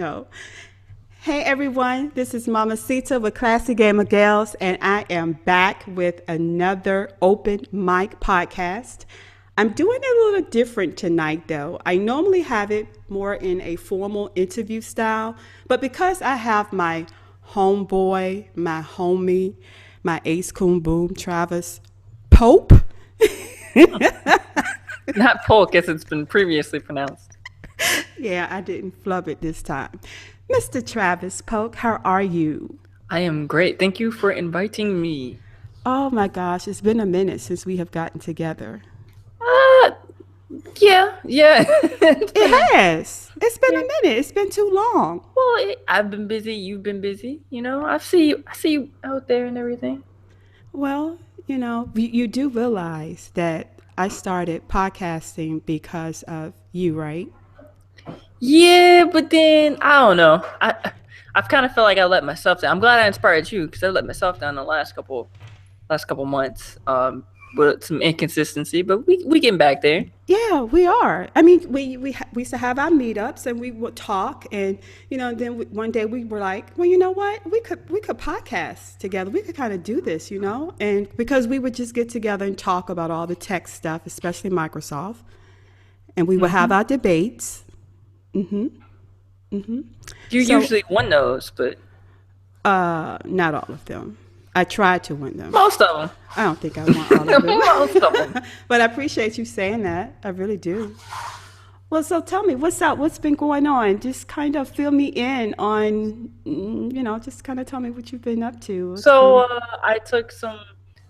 know. Hey everyone, this is Mama Sita with Classy Gamer Gals, and I am back with another open mic podcast. I'm doing it a little different tonight though. I normally have it more in a formal interview style, but because I have my homeboy, my homie, my ace coon boom, Travis Pope. Not Polk as it's been previously pronounced. Yeah, I didn't flub it this time. Mr. Travis Polk, how are you? I am great. Thank you for inviting me. Oh my gosh, it's been a minute since we have gotten together. Uh, yeah. It has. It's been a Yeah. minute. It's been too long. Well, I've been busy. You've been busy. You know, I see you out there and everything. Well, you do realize that I started podcasting because of you, right? Yeah, but then I don't know. I've kind of felt like I let myself down. I'm glad I inspired you because I let myself down the last couple months. With some inconsistency, but we getting back there. Yeah, we are. I mean, we used to have our meetups and we would talk, and then one day we were like, well, you know what? We could podcast together. We could kind of do this, and because we would just get together and talk about all the tech stuff, especially Microsoft, and we would have our debates. Mm-hmm. Mm-hmm. You So, usually won those, but not all of them. I tried to win them. most of I don't think I won all of them. Most of them. them. But I appreciate you saying that. I really do. Well, so tell me, what's up? What's been going on? Just kind of fill me in on, just kind of tell me what you've been up to. What's So been, I took some.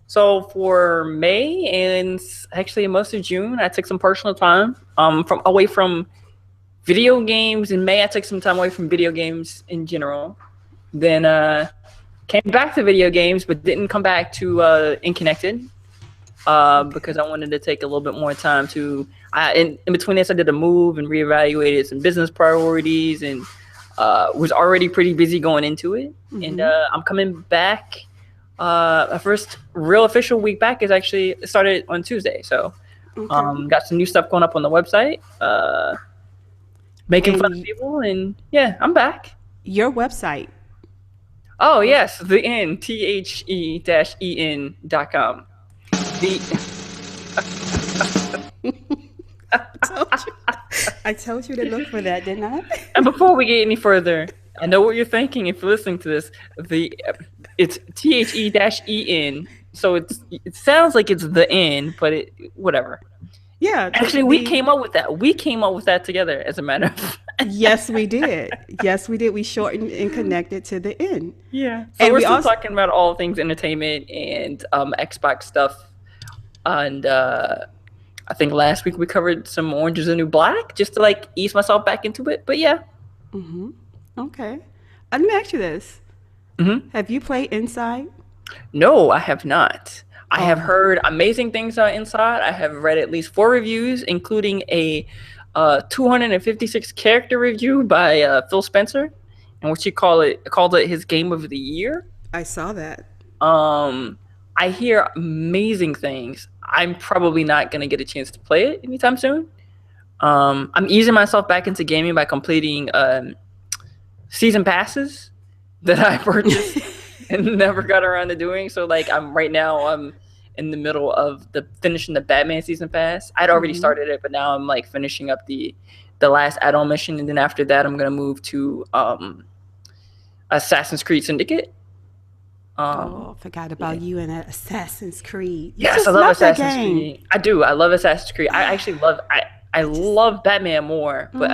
So for May and actually most of June, I took some personal time from away from video games. In May, I took some time away from video games in general. Then came back to video games, but didn't come back to Inconnected because I wanted to take a little bit more time to. In between this, I did a move and reevaluated some business priorities and was already pretty busy going into it. And mm-hmm. I'm coming back. My first real official week back is actually started on Tuesday. So Okay. got some new stuff going up on the website, making fun of And people, and yeah, I'm back. your website. Oh What? yes, the N THE-EN.com. The Told you. I told you to look for that, didn't I? and before we get any further, I know what you're thinking if you're listening to this. It's THE-EN, so it sounds like it's the N, but whatever. Yeah, Actually, we came up with that. We came up with that together, as a matter of fact. yes, we did. Yes, we did. We shortened and connected to the end. Yeah. So And we're we still also, talking about all things entertainment and Xbox stuff. And I think last week we covered some Orange is the New Black just to like ease myself back into it. But yeah. hmm okay. Let me ask you this. hmm Have you played Inside? No, I have not. I have Oh, heard amazing things on Inside. I have read at least 4 reviews, including a 256 character review by Phil Spencer, in which he called it his game of the year. I saw that. Um, I hear amazing things. I'm probably not gonna get a chance to play it anytime soon. I'm easing myself back into gaming by completing season passes that I purchased and never got around to doing. So like I'm in the middle of finishing the Batman season pass. I'd already hmm started it, but now I'm like finishing up the last add-on mission, and then after that I'm gonna move to Assassin's Creed Syndicate. Um, Oh, forgot yeah. about you and that Assassin's Creed. You Yes, I just love love that Assassin's game. Creed. I do. I love Assassin's Creed. I actually I I just, love Batman more, but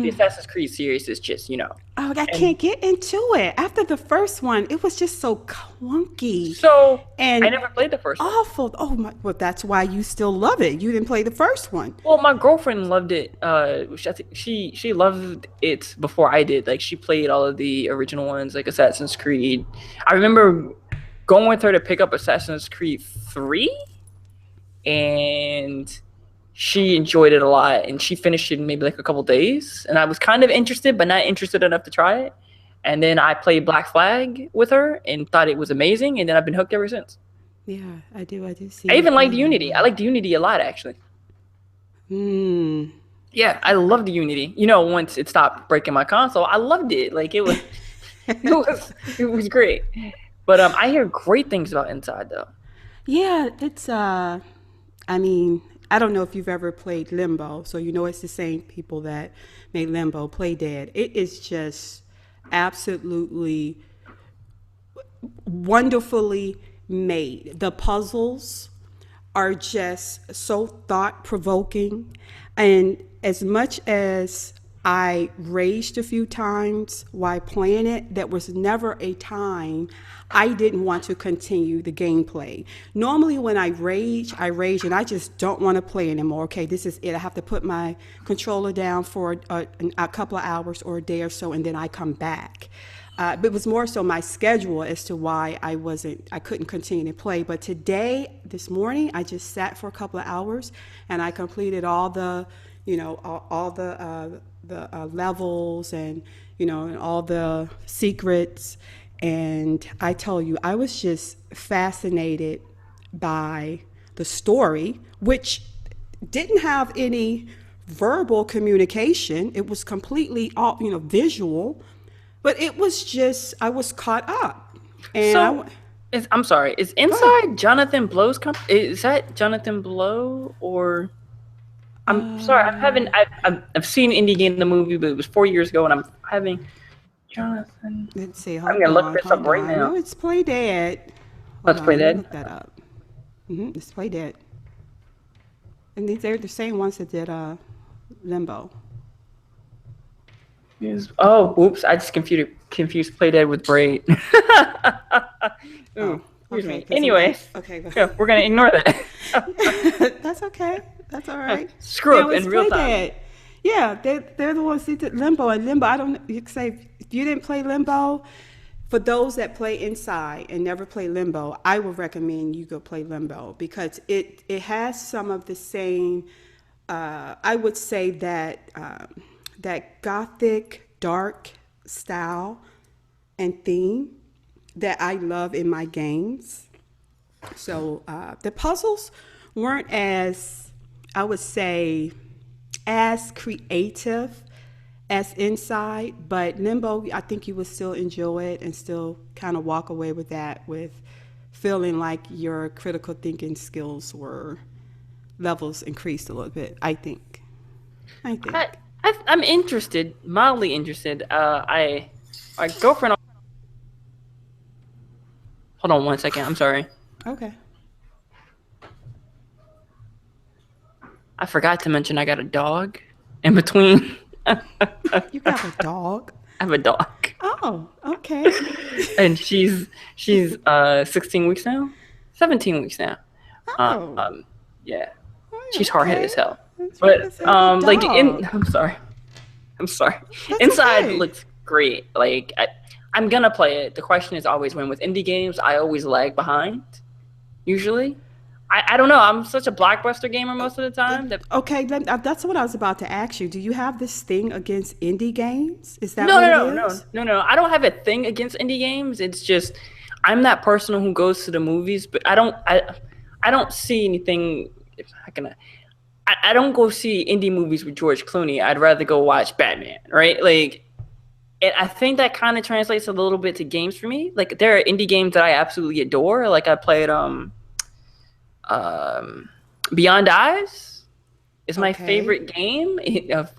the mm, Assassin's Creed series is just, oh, I and can't get into it. After the first one, it was just so clunky so I and never played the first one. awful. Oh my, well, that's why you still love it. You didn't play the first one. Well, my girlfriend loved it. I think she loved it before I did. Like she played all of the original ones, like Assassin's Creed. I remember going with her to pick up Assassin's Creed 3, and she enjoyed it a lot, and she finished it in maybe like a couple days, and I was kind of interested but not interested enough to try it. And then I played Black Flag with her and thought it was amazing, and then I've been hooked ever since. Yeah, I do. I do see I you even liked playing that Unity. I one. liked Unity a lot, actually. Hmm. Yeah, I loved Unity. You know, once it stopped breaking my console, I loved it. Like it was, it was great. But I hear great things about Inside though. Yeah, it's I mean, I don't know if you've ever played Limbo, so you know it's the same people that made Limbo Play Dead. It is just absolutely wonderfully made. The puzzles are just so thought provoking. And as much as I raged a few times while playing it, there was never a time I didn't want to continue the gameplay. Normally, when I rage, and I just don't want to play anymore. Okay, this is it. I have to put my controller down for a couple of hours or a day or so, and then I come back. But it was more so my schedule as to why I couldn't continue to play. But today, this morning, I just sat for a couple of hours and I completed all the, all the levels and, and all the secrets. And I tell you, I was just fascinated by the story, which didn't have any verbal communication. It was completely all, visual, but it was just, I was caught up. So, I'm sorry. Is Inside Good. Jonathan Blow's company? Is that Jonathan Blow or? I'm sorry. I haven't. I've seen Indie Game the movie, but it was 4 years ago, and I'm having Jonathan. Let's see. I'm Hold gonna look on. this up Hold right on. now. No, it's Play Dead. Hold Let's Play on. Let me Dead. look that up. It's Play Dead. And they're the same ones that did Limbo. Oh, oops! I just confused Play Dead with Braid. Ooh, excuse me. Anyways, okay. Yeah, we're gonna ignore that. That's okay. That's all right. Screw up in real time. Dead. Yeah, they're the ones that did Limbo. And Limbo, I don't. You can say if you didn't play Limbo, for those that play Inside and never play Limbo, I would recommend you go play Limbo because it has some of the same. I would say that that gothic dark style and theme that I love in my games. So the puzzles weren't as, I would say, as creative as Inside, but Limbo, I think you would still enjoy it and still kind of walk away with that, with feeling like your critical thinking skills were levels increased a little bit. I think. I'm interested, mildly interested. My girlfriend. Hold on 1 second. I'm sorry. Okay. I forgot to mention I got a dog in between. You got a dog? I have a dog. Oh, okay. And she's 16 weeks now, 17 weeks now. Oh. Yeah, she's hard-headed as hell. That's But like I'm sorry. That's Inside okay. looks great. Like I'm gonna play it. The question is always when with indie games, I always lag behind. Usually, I don't know. I'm such a blockbuster gamer most of the time. Okay, that's what I was about to ask you. Do you have this thing against indie games? Is that No, what no, it no, is? no, no, no. I don't have a thing against indie games. It's just I'm that person who goes to the movies, but I don't see anything. How can I don't go see indie movies with George Clooney. I'd rather go watch Batman, right? Like, and I think that kind of translates a little bit to games for me. Like, there are indie games that I absolutely adore. Like, I played Beyond Eyes is my favorite game.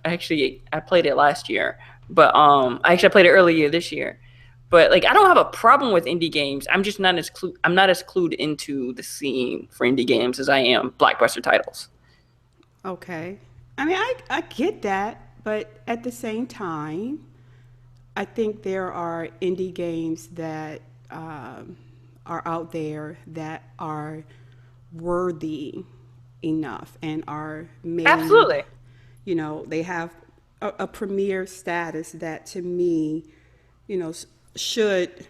Actually, I played it last year, but I played it earlier this year. But like, I don't have a problem with indie games. I'm just not as I'm not as clued into the scene for indie games as I am blockbuster titles. Okay. I mean, I get that, but at the same time, I think there are indie games that are out there that are worthy enough and are made, Absolutely. they have a premier status that to me, should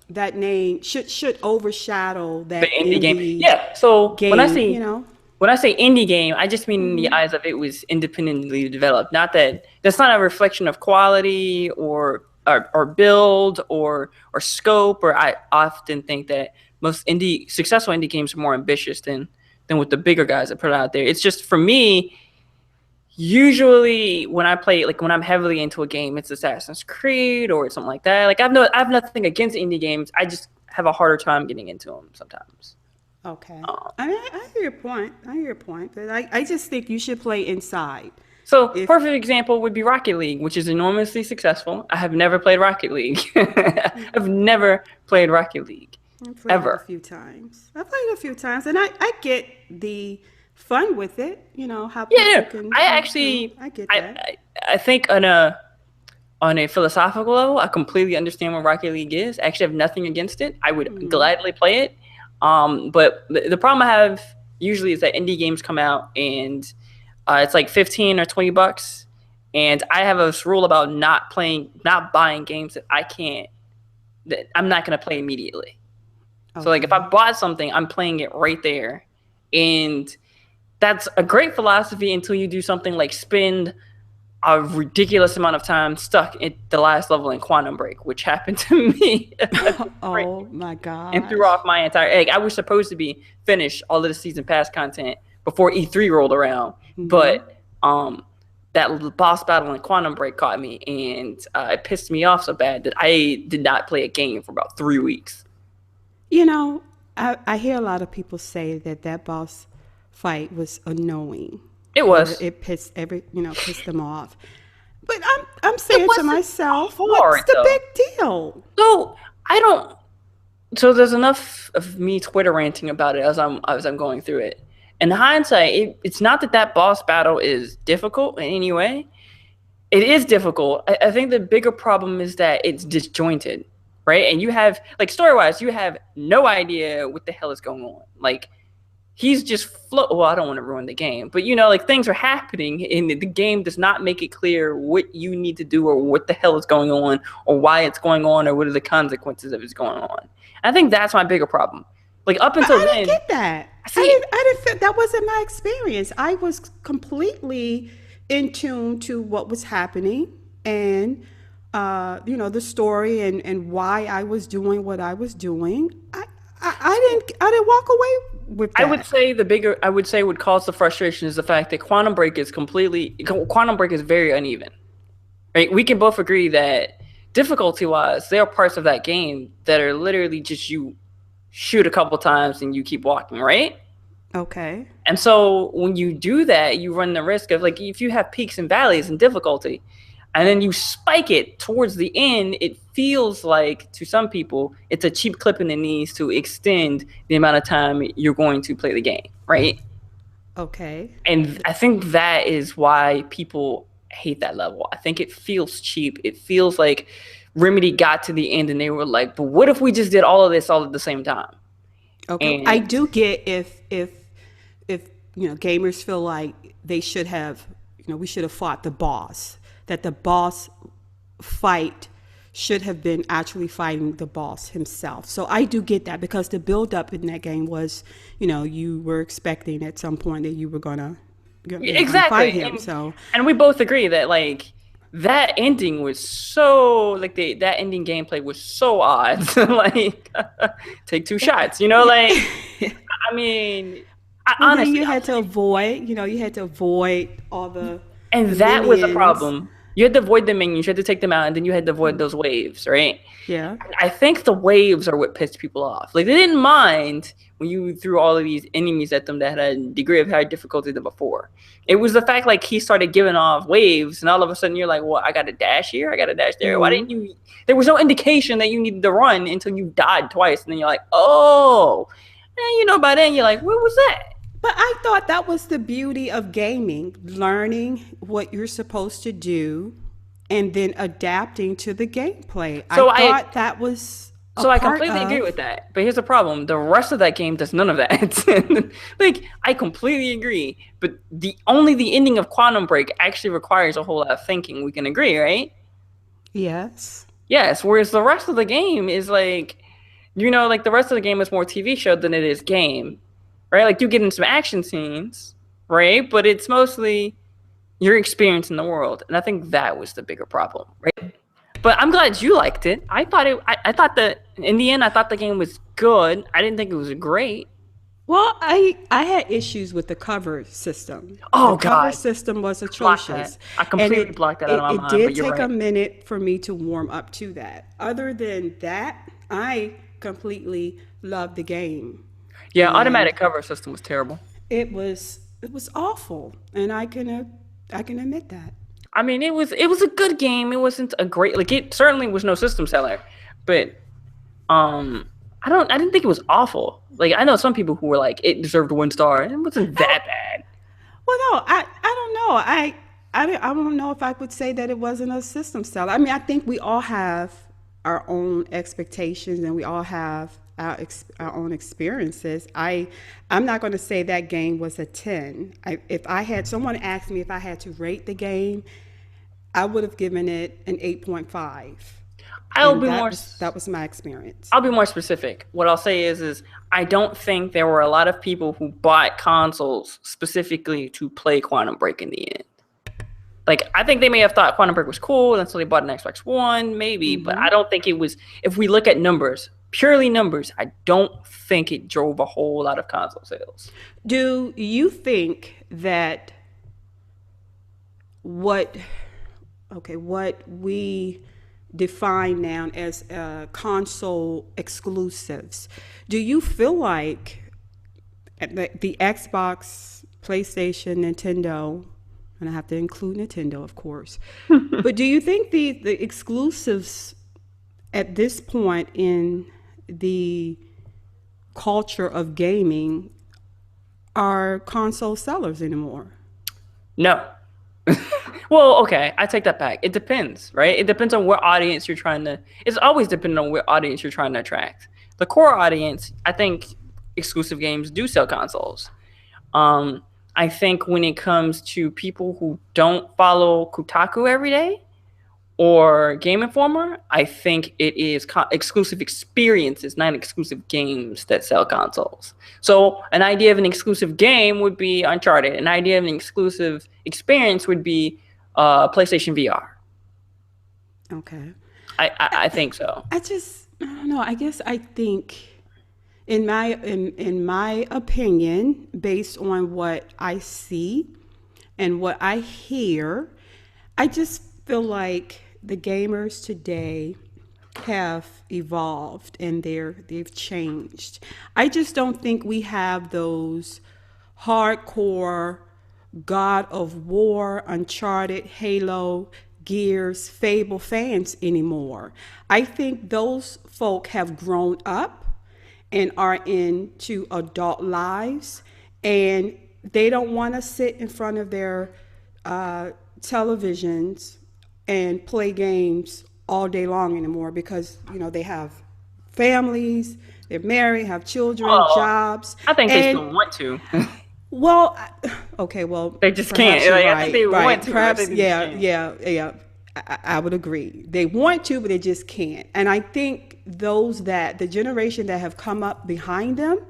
that name should overshadow The that indie game. indie Yeah. So game. when I say indie game, I just mean in the eyes of it was independently developed. Not that that's not a reflection of quality or build or scope. Or I often think that most successful indie games are more ambitious than with the bigger guys that put it out there. It's just for me, usually when I play, like when I'm heavily into a game, it's Assassin's Creed or something like that. Like I have nothing against indie games. I just have a harder time getting into them sometimes. Okay. Um, I hear your point. I hear your point. But I just think you should play inside. so If perfect example would be Rocket League, which is enormously successful. I have never played Rocket League. I've never played Rocket League I played it a ever. few times. I played it a few times, and I get the fun with it. You know how Yeah, people no, can. I You know, actually, I get I, that. I think on a philosophical level, I completely understand what Rocket League is. I actually have nothing against it. I would gladly play it. But the problem I have usually is that indie games come out and it's like 15 or $20, and I have this rule about not buying games that I'm not going to play immediately. So like if I Okay. bought something, I'm playing it right there, and that's a great philosophy until you do something like spend a ridiculous amount of time stuck at the last level in Quantum Break, which happened to me. Right. Oh my And threw gosh. off my entire egg. I was supposed to be finished all of the season pass content before E3 rolled around, but that boss battle in Quantum Break caught me, and it pissed me off so bad that I did not play a game for about 3 weeks. You know, I hear a lot of people say that that boss fight was annoying, It or was. it pissed pissed them off. But I'm It saying to wasn't myself, what's hard the though. big deal? So I don't. So there's enough of me Twitter ranting about it as I'm going through it. In hindsight, it's not that boss battle is difficult in any way. It is difficult. I think the bigger problem is that it's disjointed, right? And you have like story wise, you have no idea what the hell is going on. Like he's just well, I don't want to ruin the game, but like things are happening and the game does not make it clear what you need to do or what the hell is going on or why it's going on or what are the consequences of it's going on. I think that's my bigger problem. Like up But until I didn't then, get that. I see. I didn't feel that wasn't my experience. I was completely in tune to what was happening and the story and why I was doing what I was doing. I didn't walk away with that. I would say would cause the frustration is the fact that Quantum Break is very uneven. Right? We can both agree that difficulty wise, there are parts of that game that are literally just you shoot a couple times and you keep walking, right? Okay. And so when you do that, you run the risk of like if you have peaks and valleys in difficulty, and then you spike it towards the end, it feels like to some people it's a cheap clip in the knees to extend the amount of time you're going to play the game, right? Okay. And I think that is why people hate that level. I think it feels cheap. It feels like Remedy got to the end and they were like, but what if we just did all of this all at the same time? Okay. I And do get if gamers feel like they should have we should have fought the boss, that the boss fight should have been actually fighting the boss himself. So I do get that because the build up in that game was, you were expecting at some point that you were gonna fight exactly. him. So And we both agree that like that ending was so like that ending gameplay was so odd. Like take two shots, like I mean well, then honestly, you had to avoid, you had to avoid all and the that was a minions. problem. You had to avoid the minions, you had to take them out, and then you had to avoid those waves, right? Yeah. I think the waves are what pissed people off. Like they didn't mind when you threw all of these enemies at them that had a degree of higher difficulty than before. It was the fact like he started giving off waves, and all of a sudden you're like, "Well, I got a dash here, I got a dash there. Why didn't you?" There was no indication that you needed to run until you died twice, and then you're like, "Oh," and by then you're like, "What was that?" But I thought that was the beauty of gaming, learning what you're supposed to do and then adapting to the gameplay. I So I thought that was a So I part completely agree of. with that. But here's the problem. The rest of that game does none of that. Like, I completely agree. But only the ending of Quantum Break actually requires a whole lot of thinking. We can agree, right? Yes. Yes. Whereas the rest of the game is like, like the rest of the game is more TV show than it is game. Right? Like you get in some action scenes, right? But it's mostly your experience in the world. And I think that was the bigger problem, right? But I'm glad you liked it. I thought that in the end, I thought the game was good. I didn't think it was great. Well, I had issues with the cover system. The Oh cover God, system was block that. atrocious, I and completely blocked that out of my it mind. But did you're take a right. minute for me to warm up to that. Other than that, I completely loved the game, Yeah, and automatic cover system was terrible. it was awful, and I can admit that. I mean, it was a good game. It wasn't a great like it certainly was no system seller, but um, I didn't think it was awful. Like I know some people who were like it deserved a 1 star. It wasn't that bad. Well, no, I don't know. I don't know if I would say that it wasn't a system seller. I mean, I think we all have our own expectations and we all have our own experiences. I'm not going to say that game was a 10. If I had someone asked me if I had to rate the game, I would have given it an 8.5. I'll And be more that was my experience. I'll be more specific. What I'll say is I don't think there were a lot of people who bought consoles specifically to play Quantum Break in the end. Like I think they may have thought Quantum Break was cool, and so they bought an Xbox One, maybe. But I don't think it was. If we look at numbers, purely numbers, I don't think it drove a whole lot of console sales. Do you think that what what we define now as console exclusives, do you feel like the Xbox, PlayStation, Nintendo, and I have to include Nintendo, of course, but do you think the exclusives at this point in the culture of gaming are console sellers anymore? No. Well, okay, I take that back. It depends, right? It depends on what audience you're trying to. It's always dependent on what audience you're trying to attract. The core audience, I think, exclusive games do sell consoles. I think when it comes to people who don't follow Kotaku every day or Game Informer, I think it is exclusive experiences, not exclusive games that sell consoles. So an idea of an exclusive game would be Uncharted. An idea of an exclusive experience would be PlayStation VR. Okay. I think so. I don't know. I guess I think in my opinion, based on what I see and what I hear, I just feel like the gamers today have evolved and they've changed. I just don't think we have those hardcore God of War, Uncharted, Halo, Gears, Fable fans anymore. I think those folk have grown up and are into adult lives, and they don't want to sit in front of their televisions and play games all day long anymore because they have families, they're married, have children, Well, jobs, I think they and still want to. well, okay, well, They just perhaps can't. you're Like, I think right, they right. want to. I Perhaps, think they just can't. yeah. I would agree. They want to, but they just can't. And I think the generation that have come up behind them,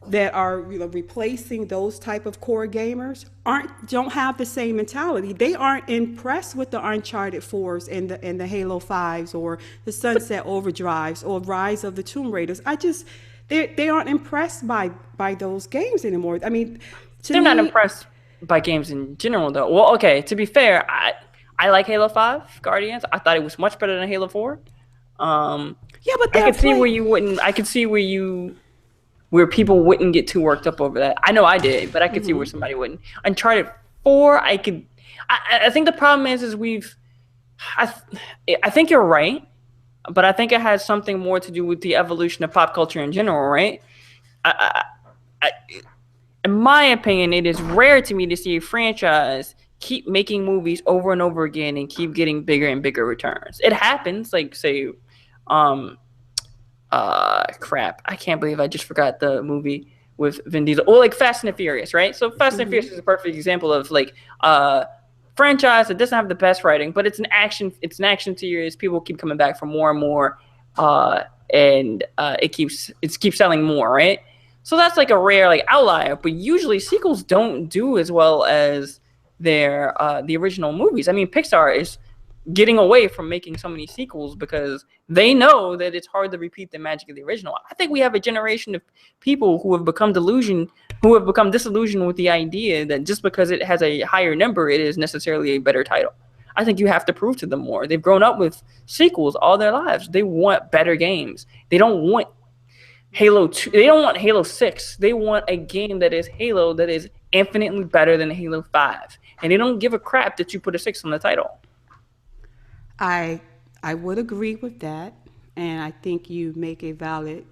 that are replacing those type of core gamers, don't have the same mentality. They aren't impressed with the Uncharted 4s and the Halo 5s or the Sunset Overdrives or Rise of the Tomb Raiders. They aren't impressed by those games anymore. I mean, to They're not me, impressed by games in general, though. Well, okay. To be fair, I like Halo 5 Guardians. I thought it was much better than Halo 4. yeah, but I they're could see where playing. you wouldn't. I could see where people wouldn't get too worked up over that. I know I did, but I could see where somebody wouldn't. Uncharted 4, I could. I think the problem is I think you're right, but I think it has something more to do with the evolution of pop culture in general, right? I, in my opinion, it is rare to me to see a franchise keep making movies over and over again and keep getting bigger and bigger returns. It happens, like say, um, crap, I can't believe I just forgot the movie with Vin Diesel. Well, like Fast and the Furious, right? So Fast and Furious is a perfect example of like franchise that doesn't have the best writing, but it's an action series. People keep coming back for more and more, and it keeps selling more, right? So that's like a rare like outlier, but usually sequels don't do as well as their the original movies. I mean, Pixar is getting away from making so many sequels because they know that it's hard to repeat the magic of the original. I think we have a generation of people who have become disillusioned with the idea that just because it has a higher number, it is necessarily a better title. I think you have to prove to them more. They've grown up with sequels all their lives. They want better games. They don't want Halo 2. They don't want Halo 6. They want a game that is Halo that is infinitely better than Halo 5. And they don't give a crap that you put a 6 on the title. I I would agree with that, and I think you make a valid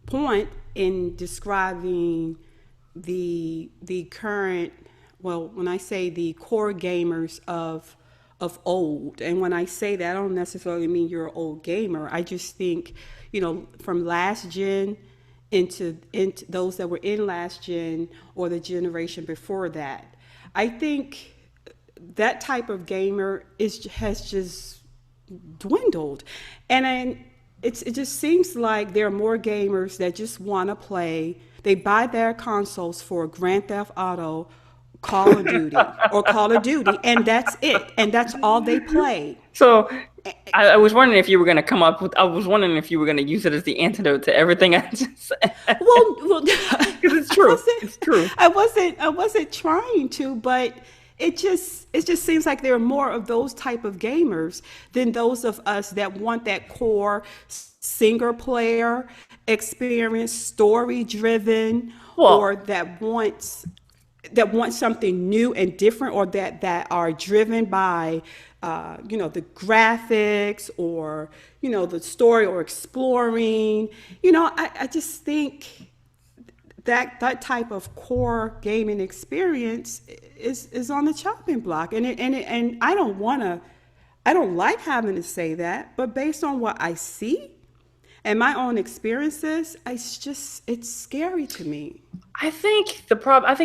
point in describing the current, well, when I say the core gamers of old, and when I say that, I don't necessarily mean you're an old gamer. I just think, from last gen into those that were in last gen or the generation before that. I think that type of gamer has just dwindled, and it just seems like there are more gamers that just want to play. They buy their consoles for Grand Theft Auto, Call of Duty, or Call of Duty, and that's it, and that's all they play. So I was wondering if you were going to come up with. I was wondering if you were going to use it as the antidote to everything I just said. Well, because it's true. It's true. I wasn't trying to, but it just seems like there are more of those type of gamers than those of us that want that core single player experience, story driven, or that wants something new and different, or that are driven by the graphics, or the story, or exploring. I just think that type of core gaming experience is on the chopping block, and I don't like having to say that, but based on what I see and my own experiences, it's scary to me. I think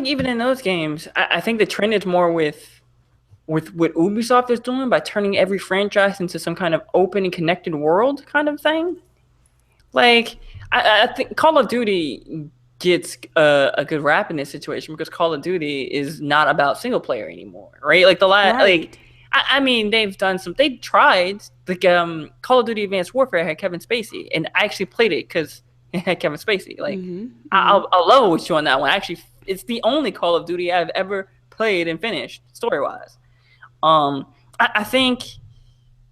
even in those games, I think the trend is more with what Ubisoft is doing by turning every franchise into some kind of open and connected world kind of thing. Like, I think Call of Duty gets a good rap in this situation because Call of Duty is not about single player anymore, right? Like I mean, they tried. Like, Call of Duty Advanced Warfare had Kevin Spacey, and I actually played it because it had Kevin Spacey. Like, I'll level with you on that one. Actually, it's the only Call of Duty I've ever played and finished story-wise. I think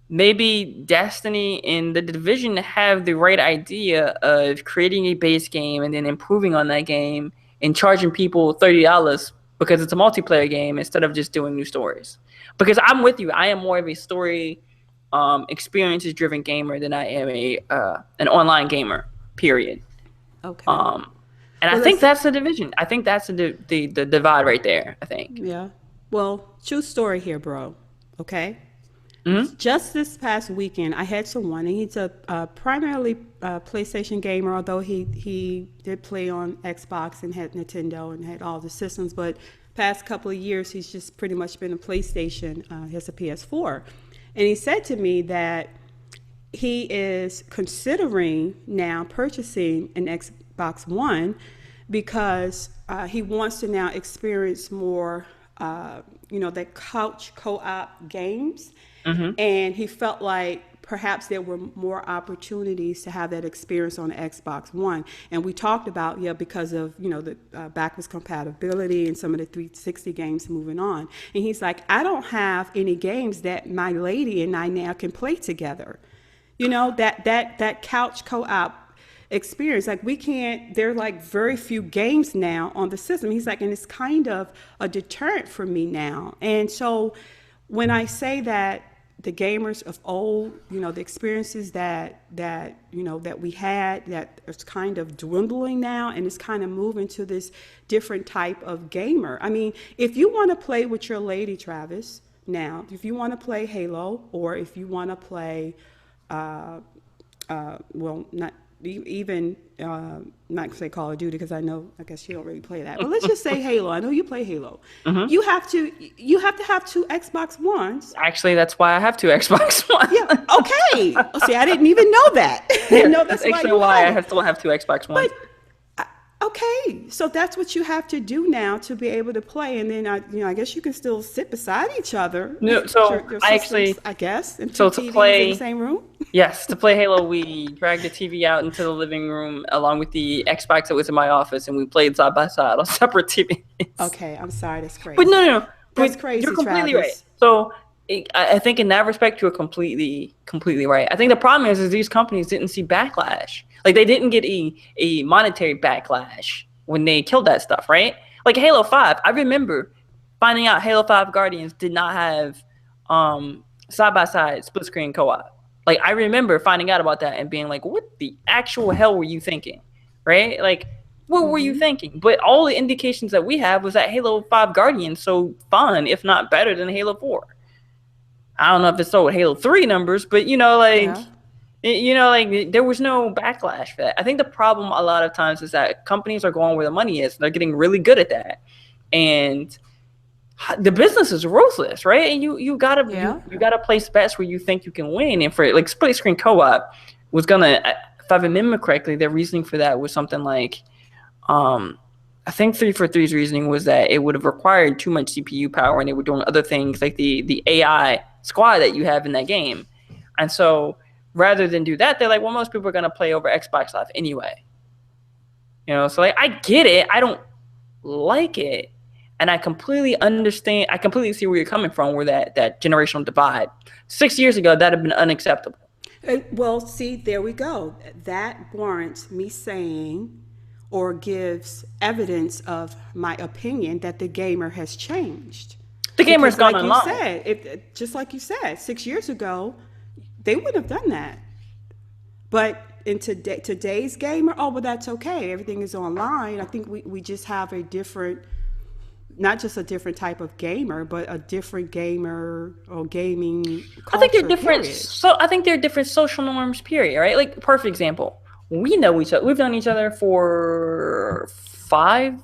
maybe Destiny and the Division have the right idea of creating a base game and then improving on that game and charging people $30 because it's a multiplayer game instead of just doing new stories. Because I'm with you, I am more of a story experiences driven gamer than I am an online gamer. Period. Okay. I think that's the division. I think that's the divide right there. I think. Yeah. Well, true story here, bro. Okay. Mm-hmm. Just this past weekend, I had someone, and he's a primarily PlayStation gamer, although he did play on Xbox and had Nintendo and had all the systems. But past couple of years, he's just pretty much been a PlayStation. He has a PS4, and he said to me that he is considering now purchasing an Xbox One because he wants to now experience more, that couch co-op games. Mm-hmm. And he felt like perhaps there were more opportunities to have that experience on the Xbox One. And we talked about, because of, the backwards compatibility and some of the 360 games moving on. And he's like, I don't have any games that my lady and I now can play together. That couch co-op experience. Like, there are like very few games now on the system. He's like, and it's kind of a deterrent for me now. And so when I say that the gamers of old, the experiences that we had, that it's kind of dwindling now, and it's kind of moving to this different type of gamer. I mean, if you want to play with your lady, Travis, now, if you want to play Halo, or if you want to play, not even, not gonna say Call of Duty, because I guess you don't really play that, but let's just say Halo. I know you play Halo. Mm-hmm. You have to have two Xbox Ones. Actually, that's why I have two Xbox Ones. Yeah. Okay. See, I didn't even know that. Yeah, that's actually why I still have two Xbox Ones. But Okay, so that's what you have to do now to be able to play, and then I guess you can still sit beside each other, No, your, so your I sisters, actually, I guess, and two so to TVs in the play, same room. yes, to play Halo, we dragged the TV out into the living room along with the Xbox that was in my office, and we played side by side on separate TVs. Okay, I'm sorry, that's But crazy. no, That's but you're crazy, completely right. Travis. So I think in that respect, you're completely right. I think the problem is these companies didn't see backlash. Like they didn't get a monetary backlash when they killed that stuff, right? Like Halo 5, I remember finding out Halo 5 Guardians did not have side by side split screen co-op. Like I remember finding out about that and being like, what the actual hell were you thinking? Right? Like what were you thinking? But all the indications that we have was that Halo 5 Guardians so fun, if not better than Halo 4. I don't know if it's so with Halo 3 numbers, but Yeah. there was no backlash for that. I think the problem a lot of times is that companies are going where the money is. They're getting really good at that. And the business is ruthless, right? And you gotta place bets where you think you can win. And for like split screen co-op was gonna, if I remember correctly, their reasoning for that was something like, I think 343's reasoning was that it would have required too much CPU power, and they were doing other things like the AI squad that you have in that game. And so rather than do that, they're like, well, most people are gonna play over Xbox Live anyway. So like I get it. I don't like it. And I completely understand. I completely see where you're coming from, where that generational divide. 6 years ago, that'd have been unacceptable. Well, see, there we go. That warrants me saying, or gives evidence of my opinion that the gamer has changed. The gamer's Because, gone like you online. said, just like you said, 6 years ago, they wouldn't have done that. But in today's gamer, oh, well, that's okay. Everything is online. I think we just have a different, not just a different type of gamer, but a different gamer or gaming culture. I think they're different. Period. So I think they're different social norms. Period. Right? Like perfect example. We know each other. We've known each other for 5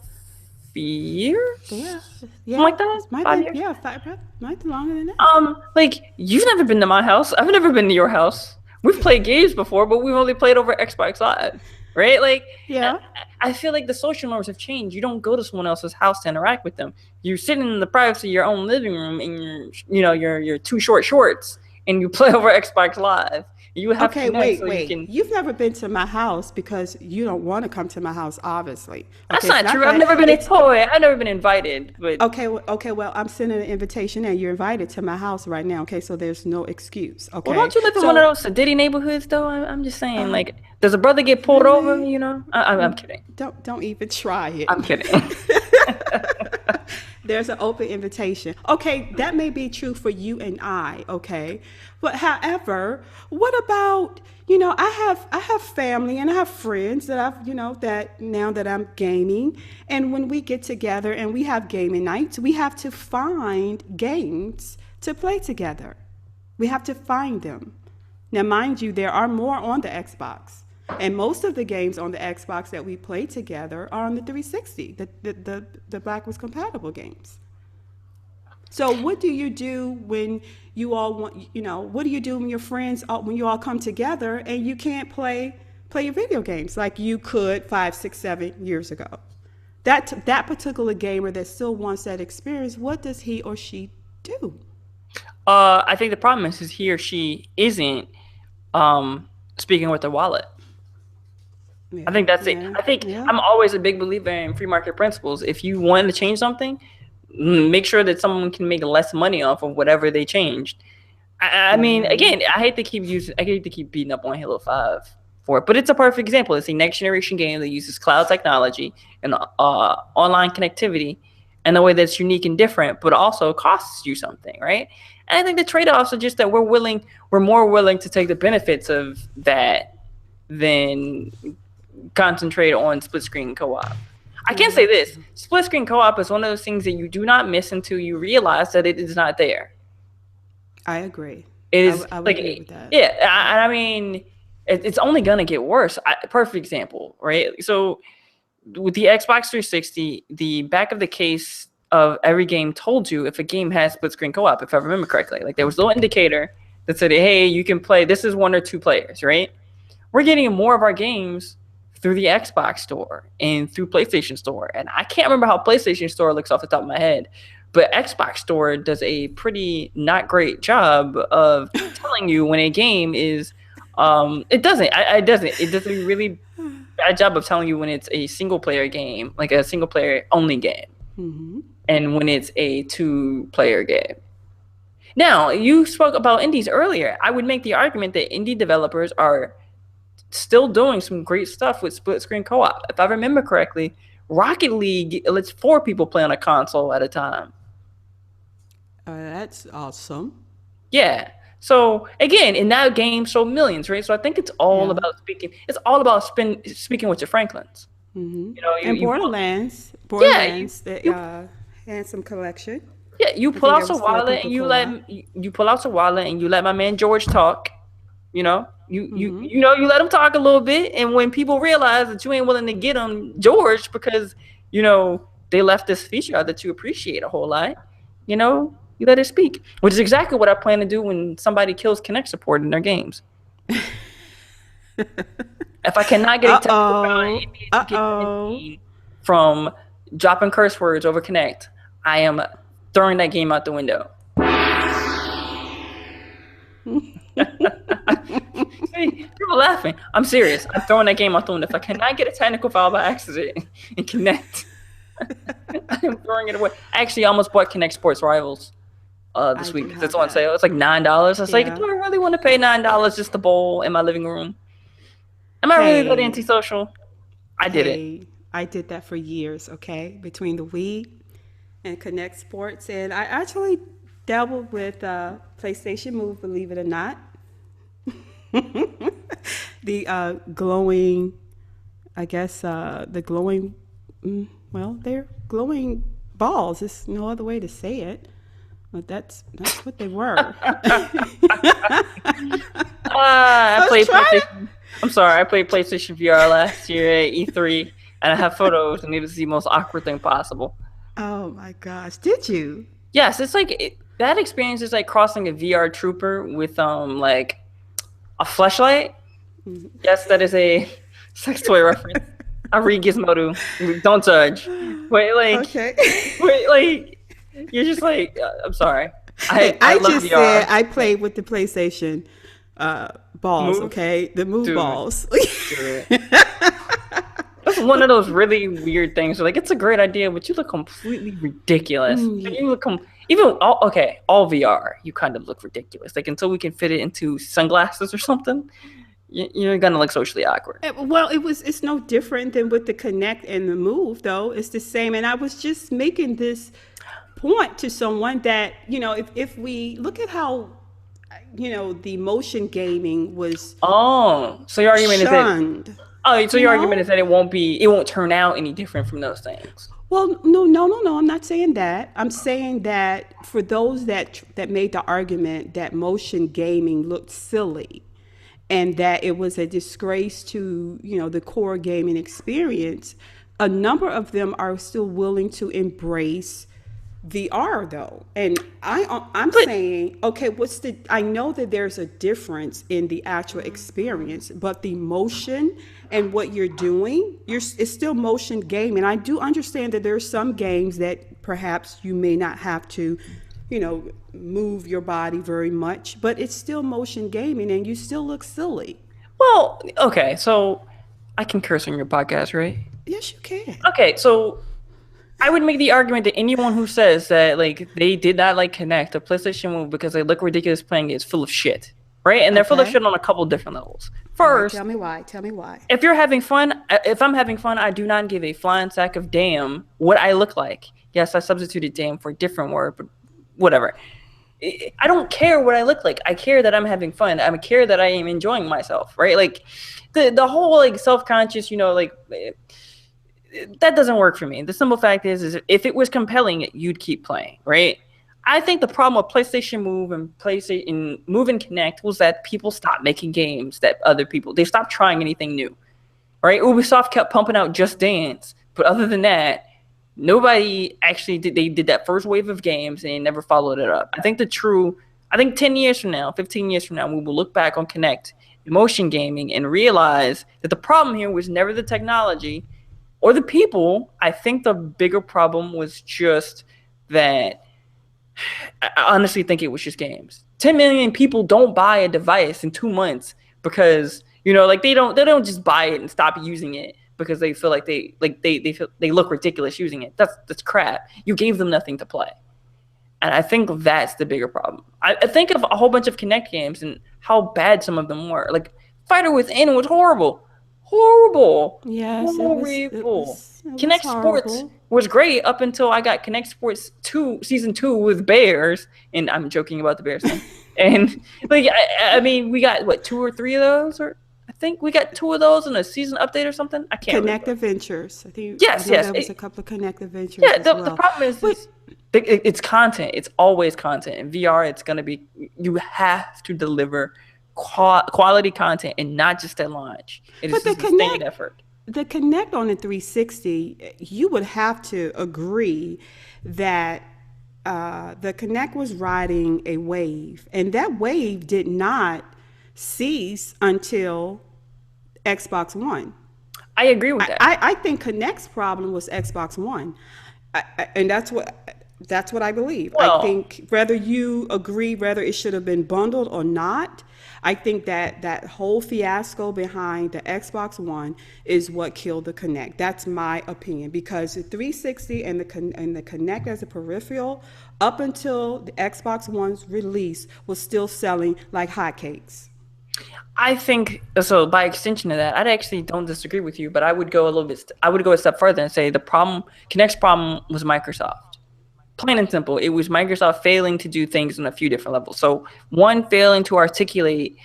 years. Yeah, Something like that. Might 5 years. be, yeah, might be longer than that. Like you've never been to my house. I've never been to your house. We've played games before, but we've only played over Xbox Live, right? Like, Yeah. I feel like the social norms have changed. You don't go to someone else's house to interact with them. You're sitting in the privacy of your own living room in your too short shorts, and you play over Xbox Live. You have Okay, to connect wait. you can. You've never been to my house because you don't want to come to my house, obviously. That's Okay, it's not true. that. I've never been a It's toy. I've never been invited. But okay. Well, I'm sending an invitation, and you're invited to my house right now. Okay, so there's no excuse. Okay. well, don't you live in So, one of those sedity neighborhoods, though? I'm just saying, like, does a brother get pulled over? really? I'm kidding. Don't even try it. I'm kidding. There's an open invitation. Okay, that may be true for you and I, okay? But however, what about, I have family and I have friends that that now that I'm gaming, and when we get together and we have gaming nights, we have to find games to play together. We have to find them. Now, mind you, there are more on the Xbox. And most of the games on the Xbox that we play together are on the 360, the backwards compatible games. So what do you do when you all want, what do you do when your friends, when you all come together and you can't play your video games like you could 5, 6, 7 years ago? That particular gamer that still wants that experience, what does he or she do? I think the problem is he or she isn't speaking with their wallet. Yeah, I think that's it. yeah, I think yeah. I'm always a big believer in free market principles. If you want to change something, make sure that someone can make less money off of whatever they changed. I mean, again, I hate to keep beating up on Halo 5 for it, but it's a perfect example. It's a next generation game that uses cloud technology and online connectivity in a way that's unique and different, but also costs you something, right? And I think the trade-offs are just that we're more willing to take the benefits of that than concentrate on split screen co-op. I can say this: split screen co-op is one of those things that you do not miss until you realize that it is not there. I agree. It is I would like, agree with that. yeah. I mean, it's only gonna get worse. Perfect example, right? So with the Xbox 360, the back of the case of every game told you if a game has split screen co-op, if I remember correctly. Like there was a little indicator that said, hey, you can play. This is 1 or 2 players, right? We're getting more of our games through the Xbox store and through PlayStation Store. And I can't remember how PlayStation Store looks off the top of my head, but Xbox Store does a pretty not great job of telling you when a game is. It doesn't. It doesn't. It does a really bad job of telling you when it's a single player game, like a single player only game, and when it's a 2-player game. Now, you spoke about indies earlier. I would make the argument that indie developers are still doing some great stuff with split screen co-op. If I remember correctly, Rocket League lets 4 people play on a console at a time. That's awesome. Yeah. So again, and that game sold millions, right? So I think it's all about speaking. It's all about speaking with your Franklins. You know, and Borderlands, that handsome collection. Yeah, you pull out your wallet and you let my man George talk. You know, you let him talk a little bit, and when people realize that you ain't willing to get them George because they left this feature out that you appreciate a whole lot, you let it speak, which is exactly what I plan to do when somebody kills Kinect support in their games. If I cannot get from dropping curse words over Kinect, I am throwing that game out the window. People laughing. I'm serious. I'm throwing that game out the window. If I cannot get a technical foul by accident in Kinect, I am throwing it away. I actually almost bought Kinect Sports Rivals this week because it's on sale. It's like $9. I was like, do I really want to pay $9 just to bowl in my living room? Am I really that antisocial? I did it. I did that for years, okay? Between the Wii and Kinect Sports. And I actually dabbled with PlayStation Move, believe it or not. The glowing, I guess, the glowing, they're glowing balls. There's no other way to say it. But that's what they were. I played PlayStation. I'm sorry, I played PlayStation VR last year at E3, and I have photos, and it was the most awkward thing possible. Oh my gosh, did you? Yes, it's like that experience is like crossing a VR trooper with like a fleshlight. Yes, that is a sex toy reference. I read Gizmodo. Don't judge. Wait, you're just like, I'm sorry. I love just VR. said I played with the PlayStation balls, okay? The move balls. That's one of those really weird things. Like, it's a great idea, but you look completely ridiculous. You look all VR, you kind of look ridiculous. Like, until we can fit it into sunglasses or something, you're gonna look socially awkward. Well, it's no different than with the Kinect and the Move, though. It's the same. And I was just making this point to someone that, if we look at how, the motion gaming was so your argument shunned, your argument is that it won't turn out any different from those things. Well, no, I'm not saying that. I'm saying that for those that made the argument that motion gaming looked silly and that it was a disgrace to, the core gaming experience, a number of them are still willing to embrace VR though. And I'm saying, okay, I know that there's a difference in the actual experience, but the motion and what you're doing, it's still motion gaming. I do understand that there's some games that perhaps you may not have to, move your body very much, but it's still motion gaming and you still look silly. Well, okay, so I can curse on your podcast, right? Yes, you can. Okay, so I would make the argument that anyone who says that they did not like Kinect or PlayStation Move because they look ridiculous playing it is full of shit, right? And they're full of shit on a couple different levels. First, tell me why. If you're having fun, if I'm having fun, I do not give a flying sack of damn what I look like. Yes, I substituted damn for a different word, but whatever. I don't care what I look like. I care that I'm having fun. I care that I am enjoying myself, right? Like the whole self-conscious, that doesn't work for me. The simple fact is if it was compelling, you'd keep playing, right? I think the problem with PlayStation Move and PlayStation Move and Kinect was that people stopped making games that they stopped trying anything new, right? Ubisoft kept pumping out Just Dance, but other than that, nobody actually did that first wave of games and never followed it up. I think 10 years from now, 15 years from now, we will look back on Kinect motion gaming and realized that the problem here was never the technology or the people. I think the bigger problem was just that I honestly think it was just games. 10 million people don't buy a device in 2 months because, like they don't just buy it and stop using it because they feel like they feel they look ridiculous using it. That's crap. You gave them nothing to play. And I think that's the bigger problem. I think of a whole bunch of Kinect games and how bad some of them were. Like Fighter Within was horrible. Horrible. Yes, Horrible. it was Kinect horrible. Sports was great up until I got Kinect Sports 2 season 2 with Bears, and I'm joking about the Bears thing. And like I mean, we got what 2 or 3 of those, or I think we got 2 of those in a season update or something. I can't Kinect remember. Adventures. I think Yes. there was a couple of Kinect Adventures. Yeah, as the well. problem is it's content. It's always content. In VR, it's going to be, you have to deliver quality content and not just at launch. It is a sustained effort. The Kinect on the 360, you would have to agree that the Kinect was riding a wave, and that wave did not cease until Xbox One. I agree with that. I think Kinect's problem was Xbox One, and that's what I believe. Well, I think whether you agree whether it should have been bundled or not, I think that whole fiasco behind the Xbox One is what killed the Kinect. That's my opinion, because the 360 and the Kinect as a peripheral, up until the Xbox One's release, was still selling like hotcakes. I think so. By extension of that, I actually don't disagree with you, but I would go a step further and say Kinect's problem was Microsoft. Plain and simple, it was Microsoft failing to do things on a few different levels. So one, failing to articulate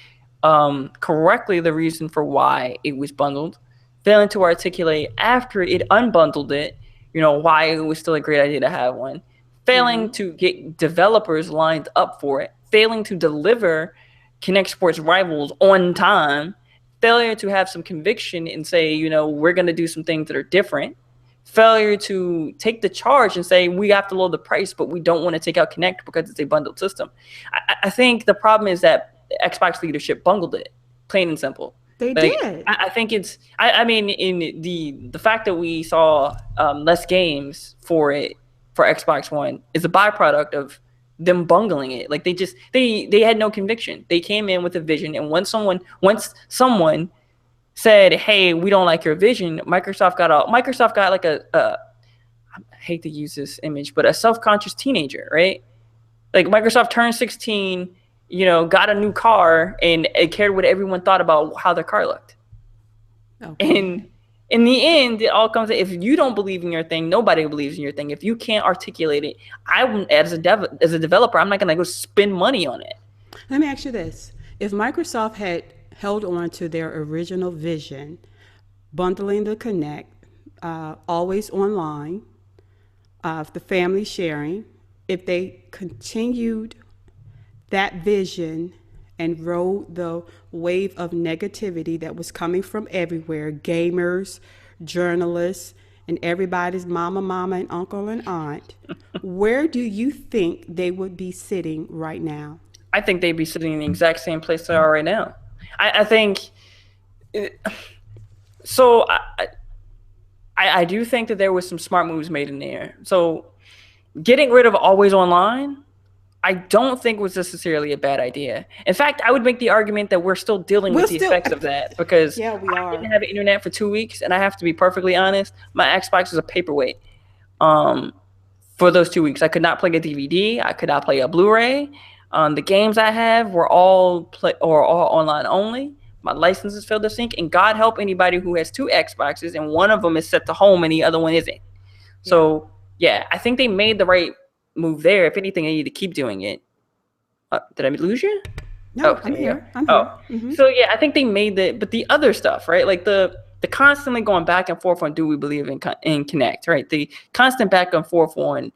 correctly the reason for why it was bundled, failing to articulate after it unbundled it, why it was still a great idea to have one, failing to get developers lined up for it, failing to deliver Kinect Sports Rivals on time, failure to have some conviction and say, we're going to do some things that are different, failure to take the charge and say we have to lower the price, but we don't want to take out Kinect because it's a bundled system. I think the problem is that Xbox leadership bungled it, plain and simple. They did. I think it's. I mean, in the fact that we saw less games for Xbox One is a byproduct of them bungling it. Like they had no conviction. They came in with a vision, and once someone said, "Hey, we don't like your vision," Microsoft got like a I hate to use this image, but a self-conscious teenager, right? Like Microsoft turned 16, got a new car, and it cared what everyone thought about how their car looked. Okay. And in the end, it all comes to, if you don't believe in your thing, nobody believes in your thing. If you can't articulate it, as a developer, I'm not going to go spend money on it. Let me ask you this. If Microsoft had held on to their original vision, bundling the Kinect, always online, the family sharing, if they continued that vision and rode the wave of negativity that was coming from everywhere, gamers, journalists, and everybody's mama, and uncle and aunt, where do you think they would be sitting right now? I think they'd be sitting in the exact same place they are right now. I think so. I do think that there was some smart moves made in there. So getting rid of always online, I don't think was necessarily a bad idea. In fact, I would make the argument that we're still dealing with the effects of that, because I didn't have internet for 2 weeks, and I have to be perfectly honest, my Xbox was a paperweight. For those 2 weeks, I could not play a DVD. I could not play a Blu-ray. The games I have were all online only. My licenses failed to sync, and God help anybody who has 2 Xboxes and one of them is set to home and the other one isn't. So yeah, I think they made the right move there. If anything, they need to keep doing it. Did I lose you? No, I'm here. Mm-hmm. So yeah, I think they made but the other stuff, right? Like the constantly going back and forth on, do we believe in Kinect, right? The constant back and forth on,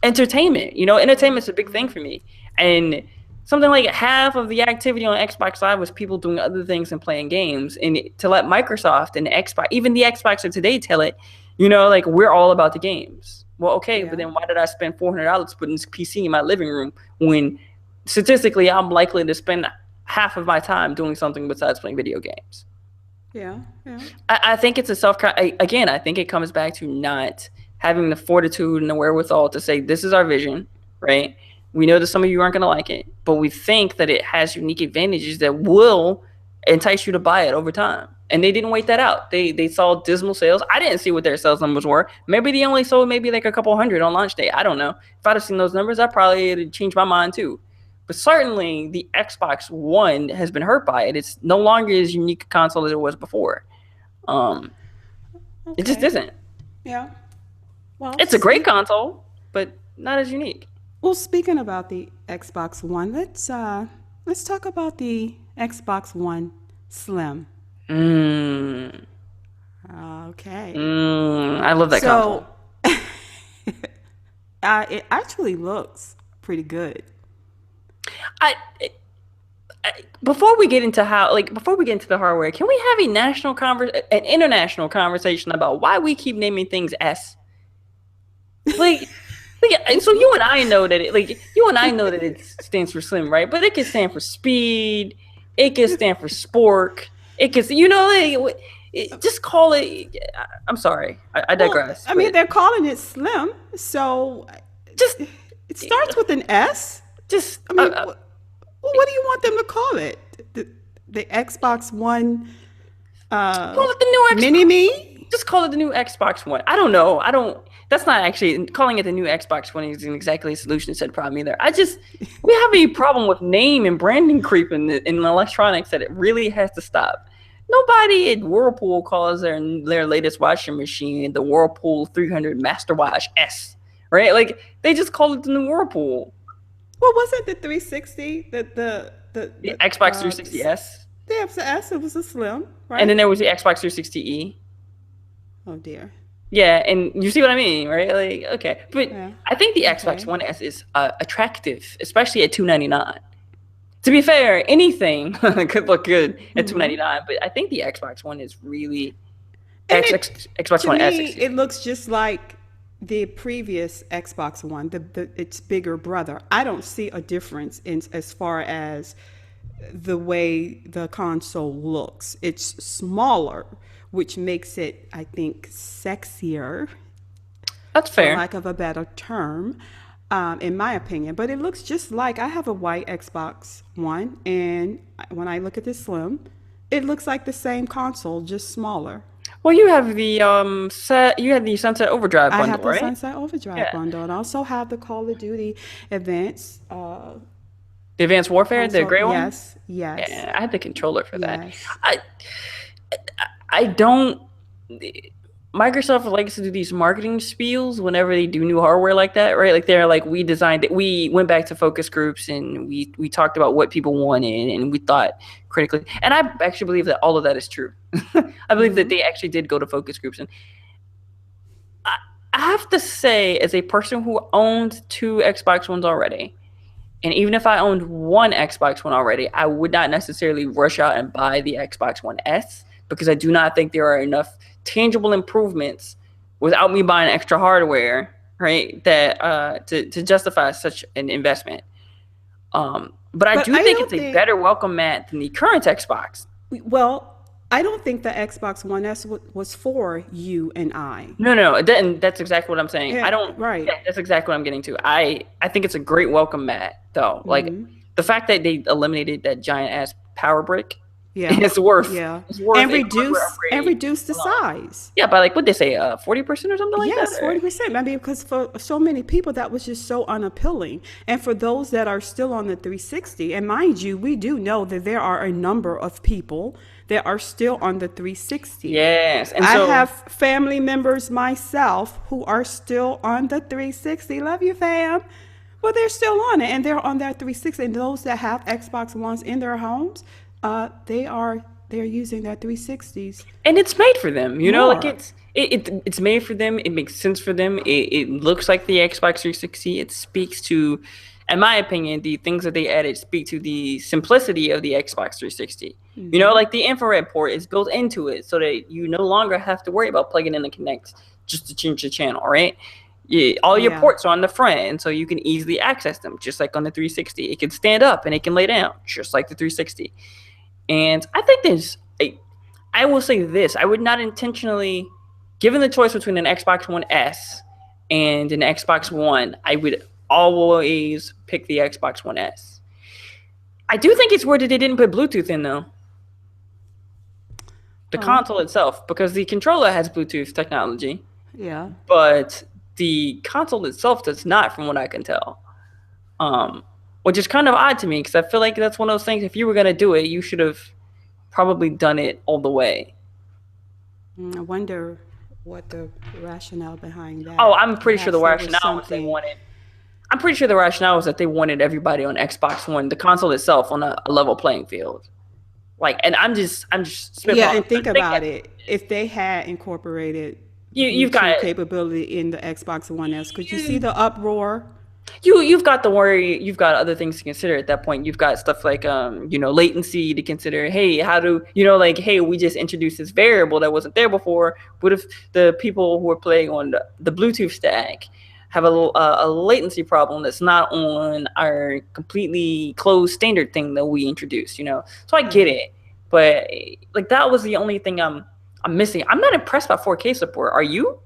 entertainment. Entertainment's a big thing for me, and something like half of the activity on Xbox Live was people doing other things and playing games. And to let Microsoft and Xbox, even the Xbox of today, tell it, like, we're all about the games. Well, okay, but then why did I spend $400 putting this PC in my living room when statistically I'm likely to spend half of my time doing something besides playing video games. Yeah, yeah. I think it's again, I think it comes back to not having the fortitude and the wherewithal to say, this is our vision, right? We know that some of you aren't going to like it, but we think that it has unique advantages that will entice you to buy it over time. And they didn't wait that out. They saw dismal sales. I didn't see what their sales numbers were. Maybe they only sold maybe like a couple hundred on launch day. I don't know. If I'd have seen those numbers, I probably would have changed my mind too. But certainly the Xbox One has been hurt by it. It's no longer as unique a console as it was before. It just isn't. Yeah. Well, it's a great console, but not as unique. Well, speaking about the Xbox One, let's talk about the Xbox One Slim. Okay. I love that console. It actually looks pretty good. Before we get into the hardware, can we have an international conversation about why we keep naming things S? And so you and I know that it stands for slim, right? But it can stand for speed. It can stand for spork. It can, just call it. I'm sorry, I digress. Well, I mean, they're calling it slim, so it starts with an S. What do you want them to call it? The Xbox One. Call it the new Xbox. Mini-Me? Just call it the new Xbox One. I don't know. That's not actually, calling it the new Xbox One isn't exactly a solution to the problem either. We have a problem with name and branding creep in electronics that it really has to stop. Nobody at Whirlpool calls their latest washing machine the Whirlpool 300 Master Wash S, right? Like, they just call it the new Whirlpool. Well, was it the 360? The Xbox 360 S? Yeah, it was the S. It was a slim, right? And then there was the Xbox 360E. Oh, dear. Yeah, and you see what I mean, right? Like, okay. But yeah. I think the Xbox One S is attractive, especially at $299. To be fair, anything could look good at $299, but I think the Xbox One is really Xbox One S. It looks just like the previous Xbox One, its bigger brother. I don't see a difference as far as the way the console looks. It's smaller, which makes it, I think, sexier. That's fair. For lack of a better term, in my opinion. But it looks just like, I have a white Xbox One, and when I look at the Slim, it looks like the same console, just smaller. Well, you have the Sunset Overdrive bundle, right? I have the Sunset Overdrive bundle, and I also have the Call of Duty Advanced. The Advanced Warfare, console, the gray one. Yes. Yeah, I had the controller for that. I don't. Microsoft likes to do these marketing spiels whenever they do new hardware like that, right? Like they're like, we designed it. We went back to focus groups and we talked about what people wanted and we thought critically. And I actually believe that all of that is true. I believe that they actually did go to focus groups. And I have to say, as a person who owned 2 Xbox Ones already, and even if I owned 1 Xbox One already, I would not necessarily rush out and buy the Xbox One S, because I do not think there are enough tangible improvements without me buying extra hardware, right, that to justify such an investment. But I do think it's a better welcome mat than the current Xbox. Well, I don't think the Xbox One S was for you and I. No, that's exactly what I'm saying. Yeah, I don't. Right. Yeah, that's exactly what I'm getting to. I think it's a great welcome mat, though. Like the fact that they eliminated that giant ass power brick. Yeah, it's worth. Yeah, it's worth and reduce the size. Yeah, by like what they say, 40% or something like that. Yes, 40%. I mean, because for so many people that was just so unappealing, and for those that are still on the 360, and mind you, we do know that there are a number of people that are still on the 360. Yes, and I have family members myself who are still on the 360. Love you, fam. Well, they're still on it, and they're on that 360. And those that have Xbox Ones in their homes, they're using their 360s, and it's made for them. You know, like it's made for them. It makes sense for them. It looks like the Xbox 360. It speaks to, in my opinion, the things that they added speak to the simplicity of the Xbox 360. Mm-hmm. You know, like the infrared port is built into it, so that you no longer have to worry about plugging in the Kinect just to change the channel, right? All your Yeah. ports are on the front, and so you can easily access them, just like on the 360. It can stand up and it can lay down, just like the 360. And I think I will say this: I would not intentionally, given the choice between an Xbox One S and an Xbox One, I would always pick the Xbox One S. I do think it's weird that they didn't put Bluetooth in though. The console itself, because the controller has Bluetooth technology, Yeah. but the console itself does not, from what I can tell. Which is kind of odd to me because I feel like that's one of those things. If you were gonna do it, you should have probably done it all the way. I wonder what the rationale behind that. Oh, I'm pretty sure the Perhaps there was rationale was they something. wanted. I'm pretty sure the rationale was that they wanted everybody on Xbox One, the console itself, on a level playing field. Like, and I'm just Yeah, spitballing. and think I'm thinking about it. If they had incorporated you've got Bluetooth capability in the Xbox One S, could you see the uproar? you've got the worry. You've got other things to consider at that point. You've got stuff like latency to consider. Hey, how do like, hey, we just introduced this variable that wasn't there before. What if the people who are playing on the Bluetooth stack have a latency problem that's not on our completely closed standard thing that we introduced? So I get it, but like that was the only thing I'm missing. I'm not impressed by 4K support. Are you?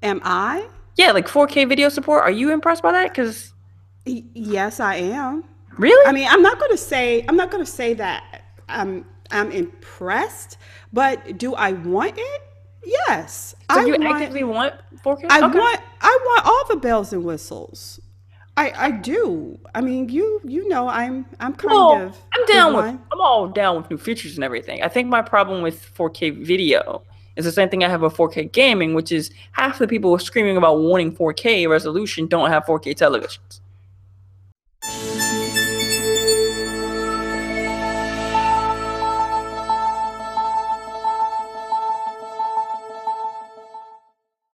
Am I? Yeah, like 4K video support. Are you impressed by that? Because Yes, I am. I really? mean, I'm not going to say that I'm impressed, but do I want it? Yes. So you actively want 4K? I Okay. want I want all the bells and whistles. I do. I mean, you know I'm kind Well, of the one. I'm all down with new features and everything. I think my problem with 4K video is the same thing I have with 4K gaming, which is half the people screaming about wanting 4K resolution don't have 4K televisions.